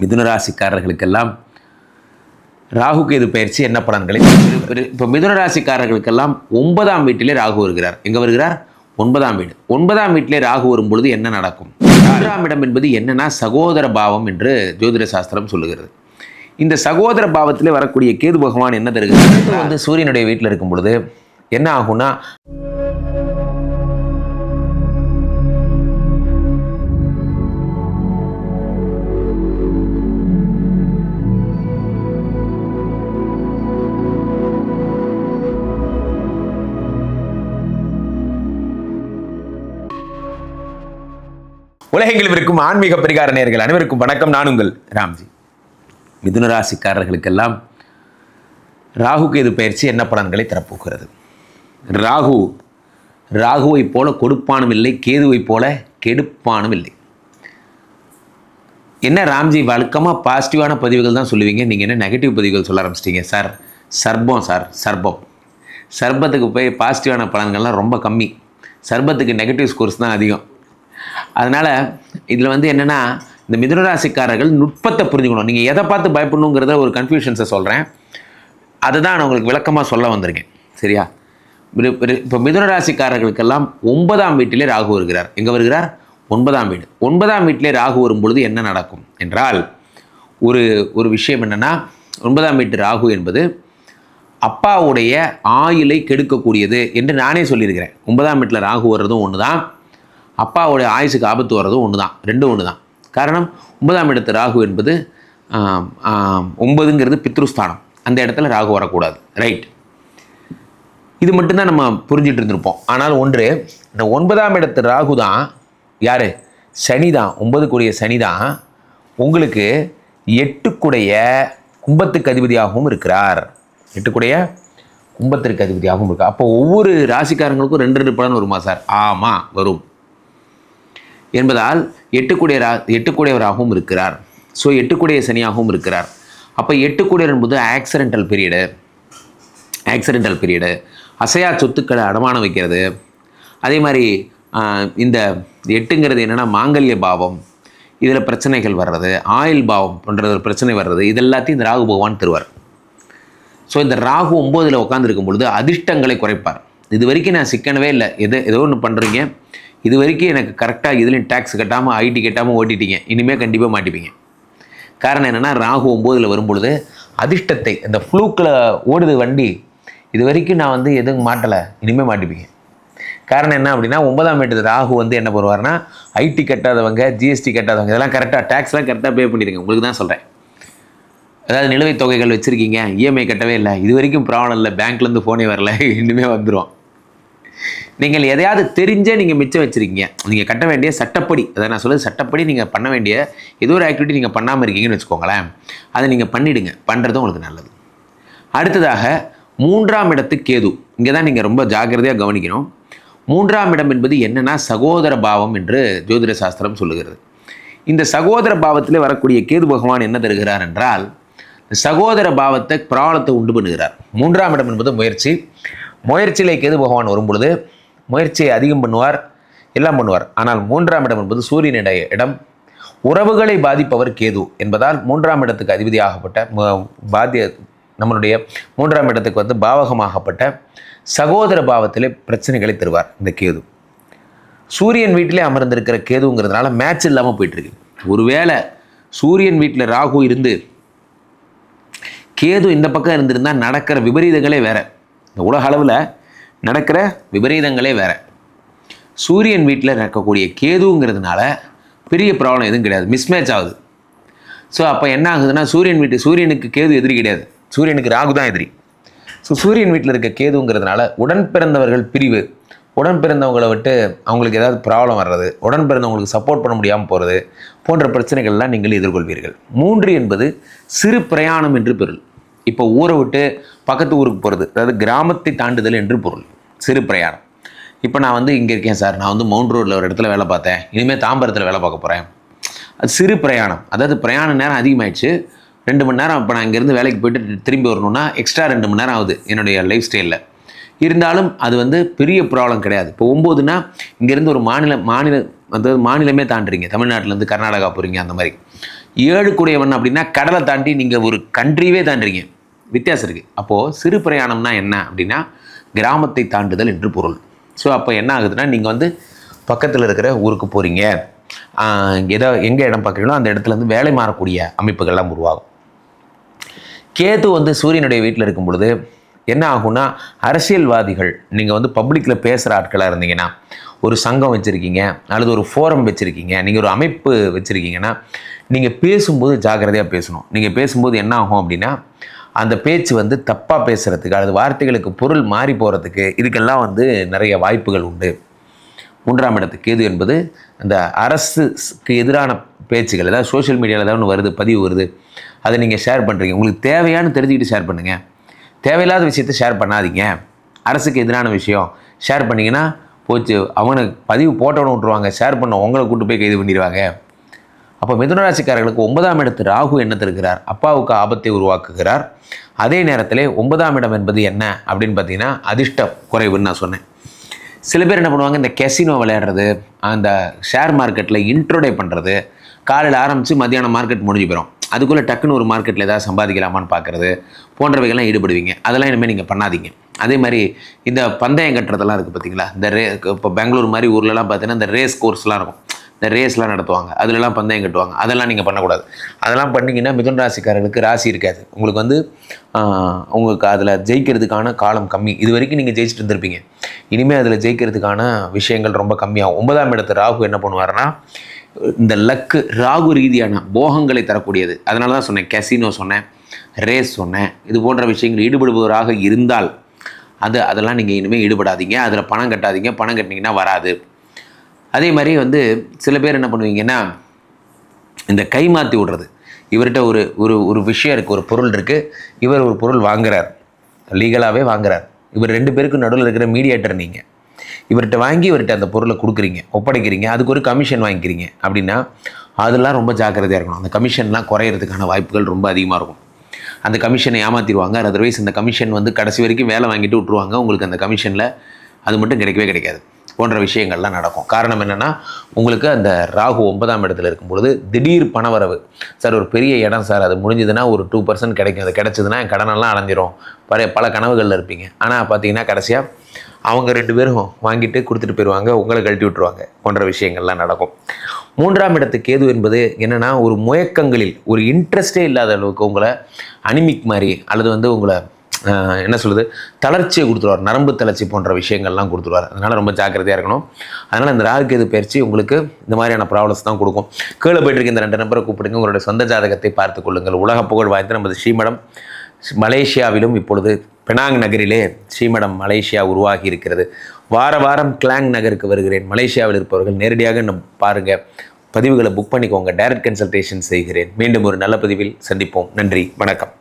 மிதுன ராசிக்காரர்களுக்கெல்லாம் ராகு கேது பயிற்சி என்ன பலன்களை இப்போ மிதுன ராசிக்காரர்களுக்கெல்லாம் 9ஆம் வீட்டிலே ராகு வருகிறார். எங்கே வருகிறார்? 9ஆம் வீடு. 9ஆம் வீட்டிலே ராகு வரும் பொழுது என்ன நடக்கும்? 3ஆம் இடம் என்பது என்னன்னா சகோதர பாவம் என்று ஜோதிட சாஸ்திரம் சொல்லுகிறது. இந்த சகோதர பாவத்திலே வரக்கூடிய கேது பகவான் என்ன தருகிறார்? வந்து சூரியனுடைய வீட்டில் இருக்கும் பொழுது என்ன ஆகும்னா, உலகெங்கிலும் இருக்கும் ஆன்மீக பரிகார நேயர்கள் அனைவருக்கும் வணக்கம். நான் உங்கள் ராம்ஜி. மிதுன ராசிக்காரர்களுக்கெல்லாம் ராகு கேது பயிற்சி என்ன பலன்களை தரப்போகிறது? ராகுவை போல கொடுப்பானும் இல்லை, கேதுவை போல கெடுப்பானும் இல்லை. என்ன ராம்ஜி, வழக்கமாக பாசிட்டிவான பதிவுகள் தான் சொல்லுவீங்க, நீங்கள் என்ன நெகட்டிவ் பதிவுகள் சொல்ல ஆரம்பிச்சிட்டிங்க சார்? சர்பத்துக்கு போய் பாசிட்டிவான பலன்கள்லாம் ரொம்ப கம்மி, சர்பத்துக்கு நெகட்டிவ் ஸ்கோர்ஸ் தான் அதிகம். அதனால் இதில் வந்து என்னென்னா, இந்த மிதுன ராசிக்காரர்கள் நுட்பத்தை புரிஞ்சுக்கணும். நீங்கள் எதை பார்த்து பயப்படணுங்கிறத ஒரு கன்ஃபியூஷன்ஸை சொல்கிறேன், அதை தான் நான் உங்களுக்கு விளக்கமாக சொல்ல வந்திருக்கேன். சரியா? இப்போ மிதுன ராசிக்காரர்களுக்கெல்லாம் 9ஆம் வீட்டிலே ராகு வருகிறார். எங்கே வருகிறார்? 9ஆம் வீடு. 9ஆம் வீட்டிலே ராகு வரும் பொழுது என்ன நடக்கும் என்றால், ஒரு விஷயம் என்னென்னா, 9ஆம் வீட்டு ராகு என்பது அப்பாவுடைய ஆயுளை கெடுக்கக்கூடியது என்று நானே சொல்லியிருக்கிறேன். 9ஆம் வீட்டில் ராகு வர்றதும் ஒன்று தான், அப்பாவுடைய ஆயுசுக்கு ஆபத்து வர்றதும் ஒன்று தான், ரெண்டும் ஒன்று தான். காரணம், 9ஆம் இடத்து ராகு என்பது 9ங்கிறது பித்ருஸ்தானம், அந்த இடத்துல ராகு வரக்கூடாது. ரைட், இது மட்டும்தான் நம்ம புரிஞ்சிட்டு இருந்திருப்போம். ஆனால் ஒன்று, இந்த 9ஆம் இடத்து ராகு தான் யார்? சனி தான். 9க்குடைய சனி தான் உங்களுக்கு 8க்குடைய கும்பத்துக்கு அதிபதியாகவும் இருக்கிறார். 8க்குடைய கும்பத்திற்கு அதிபதியாகவும் இருக்கார். அப்போ ஒவ்வொரு ராசிக்காரங்களுக்கும் 2 பலன் வருமா சார்? ஆமாம், வரும். என்பதால் 8க்குடையவராகவும் இருக்கிறார். ஸோ 8க்குடைய சனியாகவும் இருக்கிறார். அப்போ 8க்குடையர் என்பது ஆக்சிடென்டல் பீரியடு, அசையா சொத்துக்களை அடமானம் வைக்கிறது. அதே மாதிரி இந்த 8ங்கிறது என்னென்னா மாங்கல்ய பாவம், இதில் பிரச்சனைகள் வர்றது, ஆயில் பாவம் போன்ற பிரச்சனை வர்றது, இது எல்லாத்தையும் இந்த ராகு பகவான் தருவார். ஸோ இந்த ராகு 9ல் உட்காந்துருக்கும் பொழுது அதிர்ஷ்டங்களை குறைப்பார். இது வரைக்கும் நான் சிக்கனவே இல்லை, ஏதோ ஒன்று பண்ணுறீங்க, இது வரைக்கும் எனக்கு கரெக்டாக இதுலேயும் டேக்ஸ் கட்டாமல் ஐடி கட்டாமல் ஓட்டிட்டீங்க, இனிமேல் கண்டிப்பாக மாட்டிப்பீங்க. காரணம் என்னென்னா, ராகு 9ல் வரும்பொழுது அதிர்ஷ்டத்தை, இந்த ஃப்ளூக்கில் ஓடுது வண்டி, இது வரைக்கும் நான் வந்து எதுவும் மாட்டலை, இனிமேல் மாட்டிப்பீங்க. காரணம் என்ன அப்படின்னா, 9ஆம் வீட்டு ராகு வந்து என்ன பண்ணுவார்னா, ஐடி கட்டாதவங்க, ஜிஎஸ்டி கட்டாதவங்க, இதெல்லாம் கரெக்டாக டேக்ஸ்லாம் கரெக்டாக பே பண்ணிடுங்க. உங்களுக்கு தான் சொல்கிறேன். அதாவது நிலுவைத் தொகைகள் வச்சுருக்கீங்க, இஎம்ஐ கட்டவே இல்லை, இது வரைக்கும் ப்ராப்ளம் இல்லை, பேங்க்லேருந்து ஃபோனே வரல, இனிமேல் வந்துடும். நீங்கள் எதையாவது தெரிஞ்சே நீங்கள் மிச்சம் வச்சுருக்கீங்க, நீங்கள் கட்ட வேண்டிய சட்டப்படி, அதை நான் சொல்லுறது சட்டப்படி நீங்கள் பண்ண வேண்டிய ஏதோ ஒரு ஆக்டிவிட்டி நீங்கள் பண்ணாமல் இருக்கீங்கன்னு வச்சுக்கோங்களேன், அதை நீங்கள் பண்ணிவிடுங்க, பண்ணுறது உங்களுக்கு நல்லது. அடுத்ததாக 3ஆம் இடத்து கேது, இங்கே தான் நீங்கள் ரொம்ப ஜாக்கிரதையாக கவனிக்கணும். 3ஆம் இடம் என்பது என்னென்னா சகோதர பாவம் என்று ஜோதிட சாஸ்திரம் சொல்லுகிறது. இந்த சகோதர பாவத்திலே வரக்கூடிய கேது பகவான் என்ன தருகிறார் என்றால், சகோதர பாவத்தை பிராபலத்தை உண்டு பண்ணுகிறார். 3ஆம் இடம் என்பது முயற்சியிலே கேது பகவான் வரும் பொழுது முயற்சியை அதிகம் பண்ணுவார், எல்லாம் பண்ணுவார். ஆனால் 3ஆம் இடம் என்பது சூரியனுடைய இடம், உறவுகளை பாதிப்பவர் கேது என்பதால் 3ஆம் இடத்துக்கு அதிபதியாகப்பட்ட நம்மளுடைய 3ஆம் இடத்துக்கு வந்து பாவகமாகப்பட்ட சகோதர பாவத்திலே பிரச்சனைகளை தருவார் இந்த கேது. சூரியன் வீட்டிலே அமர்ந்திருக்கிற கேதுங்கிறதுனால மேட்ச் இல்லாமல் போயிட்டுருக்கு. ஒருவேளை சூரியன் வீட்டில் ராகு இருந்து கேது இந்த பக்கம் இருந்திருந்தால் நடக்கிற விபரீதங்களே வேறு, இந்த உலக அளவில் நடக்கிற விபரீதங்களே வேறு. சூரியன் வீட்டில் நடக்கக்கூடிய கேதுங்கிறதுனால பெரிய ப்ராப்ளம் எதுவும் கிடையாது, மிஸ்மேட்ச் ஆகுது. ஸோ அப்போ என்ன ஆகுதுன்னா, சூரியனுக்கு கேது எதிரி கிடையாது, சூரியனுக்கு ராகு தான் எதிரி. ஸோ சூரியன் வீட்டில் இருக்க கேதுங்கிறதுனால உடன் பிறந்தவர்கள் பிரிவு, உடன் பிறந்தவங்களை விட்டு அவங்களுக்கு ஏதாவது ப்ராப்ளம் வர்றது, உடன் பிறந்தவங்களுக்கு சப்போர்ட் பண்ண முடியாமல் போகிறது போன்ற பிரச்சனைகள்லாம் நீங்கள் எதிர்கொள்வீர்கள். 3 என்பது சிறு பிரயாணம் என்று பொருள். இப்போ ஊரை விட்டு பக்கத்து ஊருக்கு போகிறது, அதாவது கிராமத்தை தாண்டுதல் என்று பொருள், சிறு பிரயாணம். இப்போ நான் வந்து இங்கே இருக்கேன் சார், நான் வந்து மவுண்ட் ரோடில் ஒரு இடத்துல வேலை பார்த்தேன், இனிமேல் தாம்பரத்தில் வேலை பார்க்க போகிறேன், அது சிறு பிரயாணம். அதாவது பிரயாண நேரம் அதிகமாகிடுச்சு, 2 மணி நேரம். இப்போ நான் இங்கேருந்து வேலைக்கு போய்ட்டு திரும்பி வரணுன்னா எக்ஸ்ட்ரா 2 மணி நேரம் ஆகுது என்னுடைய லைஃப் ஸ்டைலில். இருந்தாலும் அது வந்து பெரிய ப்ராப்ளம் கிடையாது. இப்போ 9னா இங்கேருந்து ஒரு மாநிலமே தாண்டுறீங்க, தமிழ்நாட்டிலேருந்து கர்நாடகா போகிறீங்க, அந்த மாதிரி ஏழுக்குடையவன் அப்படின்னா கடலை தாண்டி நீங்கள் ஒரு கண்ட்ரியே தாண்டுறீங்க, வித்தியாசம் இருக்குது. அப்போது சிறு பிரயாணம்னா என்ன அப்படின்னா கிராமத்தை தாண்டுதல் என்று பொருள். ஸோ அப்போ என்ன ஆகுதுன்னா நீங்கள் வந்து பக்கத்தில் இருக்கிற ஊருக்கு போகிறீங்க, எங்கே இடம் பார்க்குறீங்களோ அந்த இடத்துலேருந்து வேலை மாறக்கூடிய அமைப்புகள்லாம் உருவாகும். கேது வந்து சூரியனுடைய வீட்டில் இருக்கும் பொழுது என்ன ஆகும்னா அரசியல்வாதிகள், நீங்கள் வந்து பப்ளிக்கில் பேசுகிற ஆட்களாக இருந்தீங்கன்னா, ஒரு சங்கம் வச்சுருக்கீங்க அல்லது ஒரு ஃபோரம் வச்சுருக்கீங்க, நீங்கள் ஒரு அமைப்பு வச்சுருக்கீங்கன்னா நீங்கள் பேசும்போது ஜாக்கிரதையாக பேசணும். நீங்கள் பேசும்போது என்ன ஆகும் அப்படின்னா அந்த பேச்சு வந்து தப்பாக பேசுகிறதுக்கு அல்லது வார்த்தைகளுக்கு பொருள் மாறி போகிறதுக்கு இதுக்கெல்லாம் வந்து நிறைய வாய்ப்புகள் உண்டு. 3ஆம் இடத்துக்கு கேது என்பது அந்த அரசுக்கு எதிரான பேச்சுகள், ஏதாவது சோஷியல் மீடியாவில் ஏதாவது ஒன்று வருது, பதிவு வருது, அதை நீங்கள் ஷேர் பண்ணுறீங்க, உங்களுக்கு தேவையானு தெரிஞ்சுக்கிட்டு ஷேர் பண்ணுங்கள். தேவையில்லாத விஷயத்தை ஷேர் பண்ணாதீங்க. அரசுக்கு எதிரான விஷயம் ஷேர் பண்ணிங்கன்னா போச்சு, அவனுக்கு பதிவு போட்டவனு விட்ருவாங்க, ஷேர் பண்ண உங்களை கூட்டு போய் கைது பண்ணிடுவாங்க. அப்போ மிதுன ராசிக்காரர்களுக்கு 9ஆம் இடத்து ராகு என்ன தருகிறார்? அப்பாவுக்கு ஆபத்தை உருவாக்குகிறார். அதே நேரத்தில் 9ஆம் இடம் என்பது என்ன அப்படின்னு பார்த்தீங்கன்னா அதிர்ஷ்டம் குறைவுன்னு நான் சொன்னேன். சில பேர் என்ன பண்ணுவாங்க, இந்த கெசினோ விளையாடுறது, அந்த ஷேர் மார்க்கெட்டில் இன்ட்ரோடே பண்ணுறது, காலையில் ஆரம்பித்து மத்தியானம் மார்க்கெட் முடிஞ்சு போயிடும், அதுக்குள்ளே டக்குன்னு ஒரு மார்க்கெட்டில் ஏதாவது சம்பாதிக்கலாமான்னு பார்க்குறது போன்றவைகள்லாம் ஈடுபடுவீங்க. அதெல்லாம் இனிமேல் நீங்கள் பண்ணாதீங்க. அதே மாதிரி இந்த பந்தயம் கட்டுறதெல்லாம் இருக்குது பார்த்தீங்களா, இந்த இப்போ பெங்களூர் மாதிரி ஊர்லலாம் பார்த்தீங்கன்னா இந்த ரேஸ் கோர்ஸ்லாம் இருக்கும், இந்த ரேஸ்லாம் நடத்துவாங்க, அதிலலாம் பந்தயம் கட்டுவாங்க, அதெல்லாம் நீங்கள் பண்ணக்கூடாது. அதெல்லாம் பண்ணிங்கன்னா மிதுன ராசிக்காரர்களுக்கு ராசி இருக்காது, உங்களுக்கு வந்து உங்களுக்கு அதில் ஜெயிக்கிறதுக்கான காலம் கம்மி. இது வரைக்கும் நீங்கள் ஜெயிச்சுட்டு இருந்திருப்பீங்க, இனிமேல் அதில் ஜெயிக்கிறதுக்கான விஷயங்கள் ரொம்ப கம்மியாகும். 9ஆம் இடத்து ராகு என்ன பண்ணுவார்னா இந்த லக்கு ராகு ரீதியான போகங்களை தரக்கூடியது. அதனால தான் சொன்னேன், கெசினோ சொன்னேன், ரேஸ் சொன்னேன், இது போன்ற விஷயங்கள் ஈடுபடுபவராக இருந்தால் அதெல்லாம் நீங்கள் இனிமேல் ஈடுபடாதீங்க, அதில் பணம் கட்டாதீங்க, பணம் கட்டினீங்கன்னா வராது. அதே மாதிரி வந்து சில பேர் என்ன பண்ணுவீங்கன்னா இந்த கை மாற்றி விடுறது, இவர்கிட்ட ஒரு ஒரு ஒரு விஷயம் இருக்குது, ஒரு பொருள் இருக்குது, இவர் ஒரு பொருள் வாங்குறார், லீகலாகவே வாங்குறார், இவர் 2 பேருக்கும் நடுவில் இருக்கிற மீடியேட்டர் நீங்கள், இவர்கிட்ட வாங்கி இவர்கிட்ட அந்த பொருளை கொடுக்குறீங்க, ஒப்படைக்கிறீங்க, அதுக்கு ஒரு கமிஷன் வாங்கிக்கிறீங்க அப்படின்னா அதெல்லாம் ரொம்ப ஜாக்கிரதையாக இருக்கணும். அந்த கமிஷன்லாம் குறையிறதுக்கான வாய்ப்புகள் ரொம்ப அதிகமாக இருக்கும். அந்த கமிஷனை ஏமாற்றிடுவாங்க, அதர்வைஸ் அந்த கமிஷன் வந்து கடைசி வரைக்கும் வேலை வாங்கிட்டு விட்ருவாங்க, உங்களுக்கு அந்த கமிஷனில் அது மட்டும் கிடைக்கவே கிடைக்காது போன்ற விஷயங்கள்லாம் நடக்கும். காரணம் என்னென்னா உங்களுக்கு அந்த ராகு 9ஆம் இடத்துல இருக்கும்பொழுது திடீர் பணவரவு, சார் ஒரு பெரிய இடம் சார், அது முடிஞ்சதுன்னா ஒரு 2% கிடைக்கும், அது கிடச்சிதுன்னா என் கடனெல்லாம் அடைஞ்சிரும், பல கனவுகளில் இருப்பீங்க. ஆனால் பார்த்தீங்கன்னா கடைசியாக அவங்க 2 பேரும் வாங்கிட்டு கொடுத்துட்டு போயிடுவாங்க, உங்களை கழட்டி விட்டுருவாங்க போன்ற விஷயங்கள்லாம் நடக்கும். 3ஆம் இடத்து கேது என்பது என்னென்னா ஒரு முயக்கங்களில் ஒரு இன்ட்ரெஸ்டே இல்லாத அளவுக்கு உங்களை அனிமிக் மாதிரி அல்லது வந்து உங்களை என்ன சொல்லுது தளர்ச்சியை கொடுத்துருவார், நரம்பு தளர்ச்சி போன்ற விஷயங்கள்லாம் கொடுத்துருவார். அதனால் ரொம்ப ஜாக்கிரதையாக இருக்கணும். அதனால் இந்த ராகு கேது பயிற்சி உங்களுக்கு இந்த மாதிரியான ப்ராப்ளம்ஸ் தான் கொடுக்கும். கீழே போய்ட்டு இருக்க இந்த 2 நம்பரை கூப்பிடுங்க, உங்களுடைய சொந்த ஜாதகத்தை பார்த்து கொள்ளுங்கள். உலக புகழ் வாய்ந்த நமது ஸ்ரீமடம் மலேசியாவிலும் இப்பொழுது பெனாங் நகரிலே ஸ்ரீமடம் மலேசியா உருவாகி இருக்கிறது. வாரம் கிளாங் நகருக்கு வருகிறேன். மலேசியாவில் இருப்பவர்கள் நேரடியாக பாருங்கள், பதிவுகளை புக் பண்ணிக்கோங்க, டைரக்ட் கன்சல்டேஷன் செய்கிறேன். மீண்டும் ஒரு நல்ல பதிவில் சந்திப்போம். நன்றி, வணக்கம்.